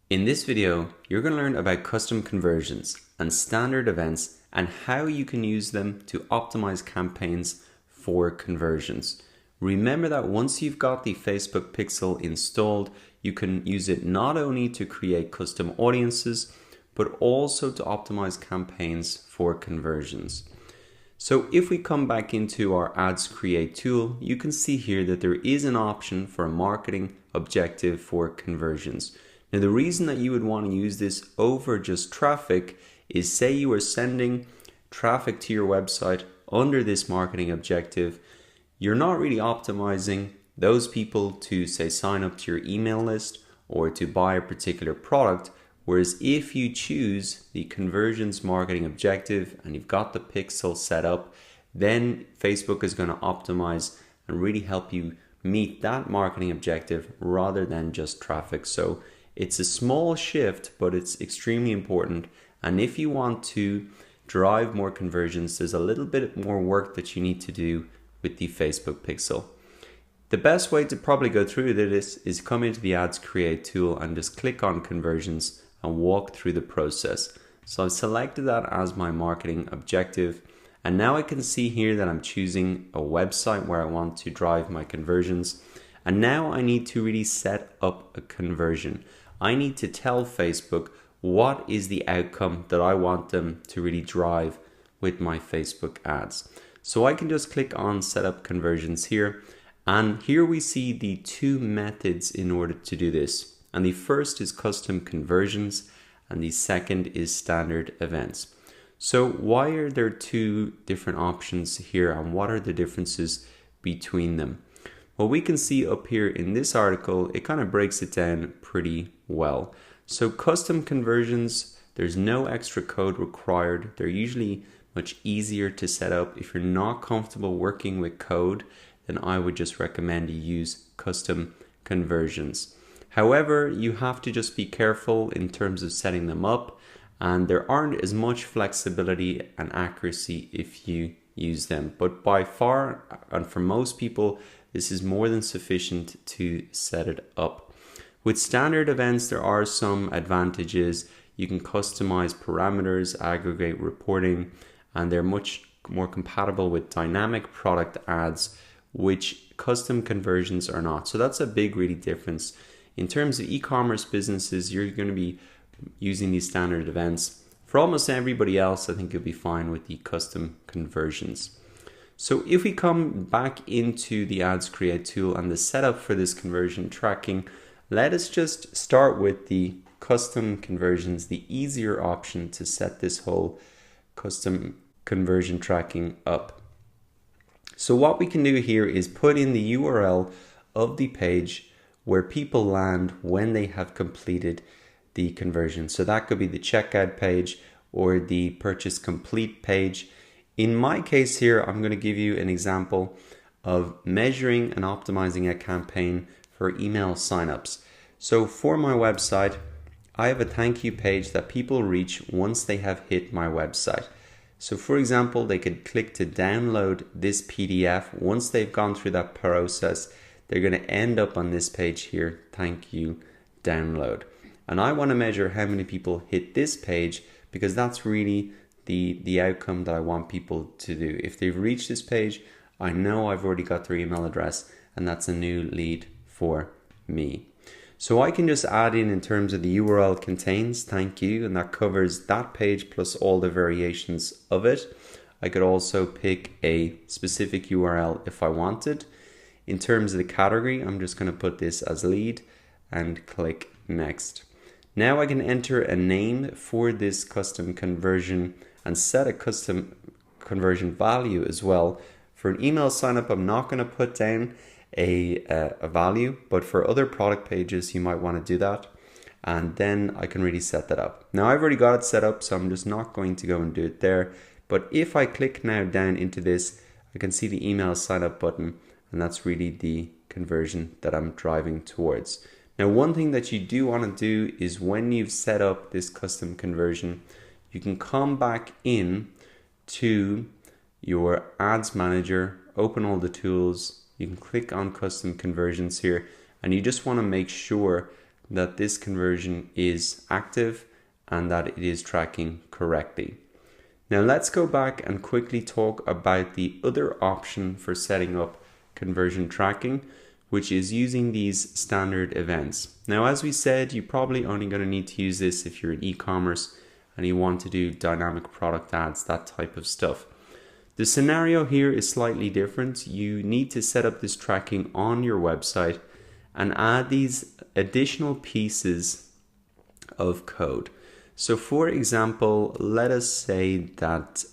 In this video, you're going to learn about custom conversions and standard events and how you can use them to optimize campaigns for conversions. Remember that once you've got the Facebook pixel installed, you can use it not only to create custom audiences, but also to optimize campaigns for conversions. So if we come back into our Ads Create tool, you can see here that there is an option for a marketing objective for conversions. Now, the reason that you would want to use this over just traffic is, say you are sending traffic to your website under this marketing objective, you're not really optimizing those people to, say, sign up to your email list or to buy a particular product. Whereas if you choose the conversions marketing objective and you've got the pixel set up, then Facebook is going to optimize and really help you meet that marketing objective rather than just traffic. So it's a small shift, but it's extremely important. And if you want to drive more conversions, there's a little bit more work that you need to do with the Facebook pixel. The best way to probably go through this is come into the Ads Create tool and just click on conversions and walk through the process. So I've selected that as my marketing objective. And now I can see here that I'm choosing a website where I want to drive my conversions. And now I need to really set up a conversion. I need to tell Facebook what is the outcome that I want them to really drive with my Facebook ads. So I can just click on set up conversions here. And here we see the two methods in order to do this. And the first is custom conversions and the second is standard events. So why are there two different options here and what are the differences between them? Well, we can see up here in this article, it kind of breaks it down pretty well. So custom conversions, there's no extra code required. They're usually much easier to set up. If you're not comfortable working with code, then I would just recommend you use custom conversions. However, you have to just be careful in terms of setting them up, and there aren't as much flexibility and accuracy if you use them. But by far, and for most people, this is more than sufficient to set it up. With standard events, there are some advantages. You can customize parameters, aggregate reporting, and they're much more compatible with dynamic product ads, which custom conversions are not. So that's a big really difference. In terms of e-commerce businesses, you're going to be using these standard events. For almost everybody else, I think you'll be fine with the custom conversions. So if we come back into the Ads Create tool and the setup for this conversion tracking, let us just start with the custom conversions, the easier option to set this whole custom conversion tracking up. So what we can do here is put in the URL of the page where people land when they have completed the conversion. So that could be the checkout page or the purchase complete page. In my case here, I'm going to give you an example of measuring and optimizing a campaign for email signups. So for my website, I have a thank you page that people reach once they have hit my website. So for example, they could click to download this PDF. Once they've gone through that process, they're going to end up on this page here, thank you, download. And I want to measure how many people hit this page because that's really the outcome that I want people to do. If they've reached this page, I know I've already got their email address and that's a new lead for me. So I can just add in terms of the URL contains thank you, and that covers that page plus all the variations of it. I could also pick a specific URL if I wanted. In terms of the category, I'm just going to put this as lead and click next. Now I can enter a name for this custom conversion and set a custom conversion value as well. For an email sign up, I'm not going to put down a value, but for other product pages, you might want to do that. And then I can really set that up. Now I've already got it set up, so I'm just not going to go and do it there. But if I click now down into this, I can see the email sign up button. And that's really the conversion that I'm driving towards. Now, one thing that you do want to do is when you've set up this custom conversion, you can come back in to your ads manager, open all the tools, you can click on custom conversions here, and you just want to make sure that this conversion is active and that it is tracking correctly. Now let's go back and quickly talk about the other option for setting up conversion tracking, which is using these standard events. Now, as we said, you're probably only going to need to use this if you're in e-commerce and you want to do dynamic product ads, that type of stuff. The scenario here is slightly different. You need to set up this tracking on your website and add these additional pieces of code. So for example, let us say that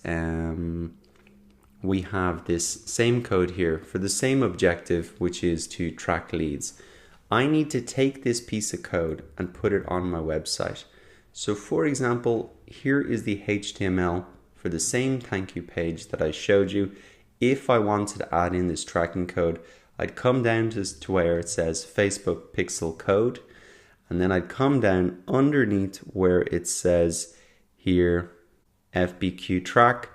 we have this same code here for the same objective, which is to track leads. I need to take this piece of code and put it on my website. So for example, here is the HTML for the same thank you page that I showed you. If I wanted to add in this tracking code, I'd come down to where it says Facebook pixel code, and then I'd come down underneath where it says here FBQ track,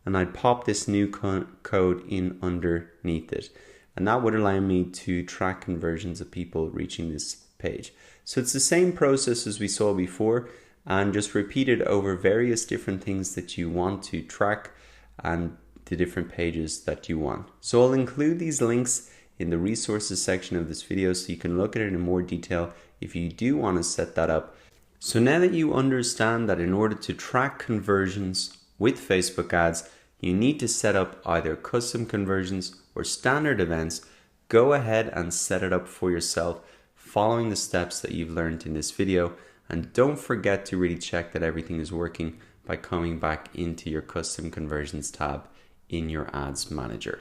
and I'd pop this new code in underneath it. And that would allow me to track conversions of people reaching this page. So it's the same process as we saw before, and just repeat it over various different things that you want to track and the different pages that you want. So I'll include these links in the resources section of this video so you can look at it in more detail if you do want to set that up. So now that you understand that in order to track conversions with Facebook ads, you need to set up either custom conversions or standard events, go ahead and set it up for yourself following the steps that you've learned in this video. And don't forget to really check that everything is working by coming back into your custom conversions tab in your ads manager.